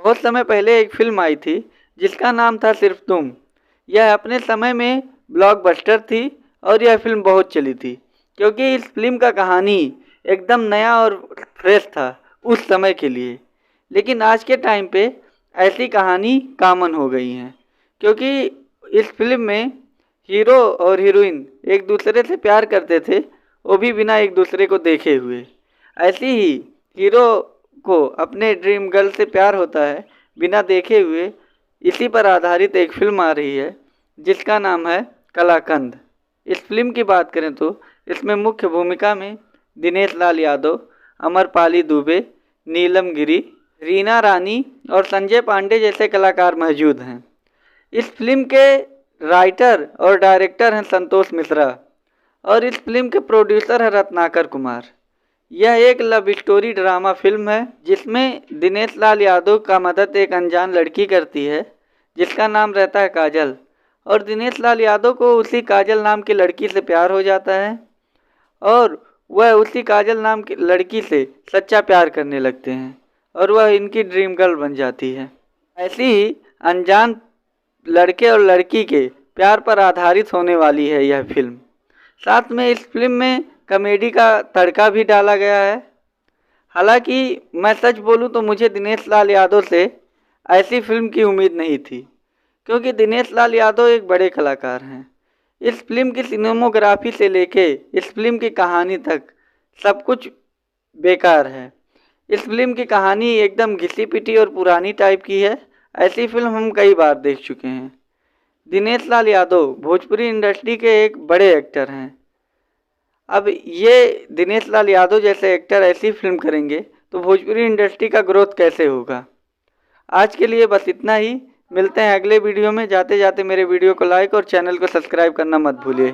बहुत समय पहले एक फ़िल्म आई थी जिसका नाम था सिर्फ़ तुम। यह अपने समय में ब्लॉकबस्टर थी और यह फ़िल्म बहुत चली थी क्योंकि इस फ़िल्म का कहानी एकदम नया और फ्रेश था उस समय के लिए। लेकिन आज के टाइम पे ऐसी कहानी कॉमन हो गई हैं क्योंकि इस फ़िल्म में हीरो और हीरोइन एक दूसरे से प्यार करते थे, वो भी बिना एक दूसरे को देखे हुए। ऐसे ही हीरो को अपने ड्रीम गर्ल से प्यार होता है बिना देखे हुए। इसी पर आधारित एक फ़िल्म आ रही है जिसका नाम है कलाकंद। इस फ़िल्म की बात करें तो इसमें मुख्य भूमिका में दिनेश लाल यादव, अमरपाली दुबे, नीलम गिरी, रीना रानी और संजय पांडे जैसे कलाकार मौजूद हैं। इस फ़िल्म के राइटर और डायरेक्टर हैं संतोष मिश्रा और इस फ़िल्म के प्रोड्यूसर हैं रत्नाकर कुमार। यह एक लव स्टोरी ड्रामा फ़िल्म है जिसमें दिनेश लाल यादव का मदद एक अनजान लड़की करती है जिसका नाम रहता है काजल, और दिनेश लाल यादव को उसी काजल नाम की लड़की से प्यार हो जाता है और वह उसी काजल नाम की लड़की से सच्चा प्यार करने लगते हैं और वह इनकी ड्रीम गर्ल बन जाती है। ऐसी ही अनजान लड़के और लड़की के प्यार पर आधारित होने वाली है यह फ़िल्म। साथ में इस फ़िल्म में कॉमेडी का तड़का भी डाला गया है। हालांकि मैं सच बोलूं तो मुझे दिनेश लाल यादव से ऐसी फ़िल्म की उम्मीद नहीं थी क्योंकि दिनेश लाल यादव एक बड़े कलाकार हैं। इस फ़िल्म की सिनेमोग्राफी से लेके इस फ़िल्म की कहानी तक सब कुछ बेकार है। इस फ़िल्म की कहानी एकदम घिसी-पिटी और पुरानी टाइप की है। ऐसी फ़िल्म हम कई बार देख चुके हैं। दिनेश लाल यादव भोजपुरी इंडस्ट्री के एक बड़े एक्टर हैं। अब ये दिनेश लाल यादव जैसे एक्टर ऐसी फ़िल्म करेंगे तो भोजपुरी इंडस्ट्री का ग्रोथ कैसे होगा। आज के लिए बस इतना ही। मिलते हैं अगले वीडियो में। जाते जाते मेरे वीडियो को लाइक और चैनल को सब्सक्राइब करना मत भूलिए।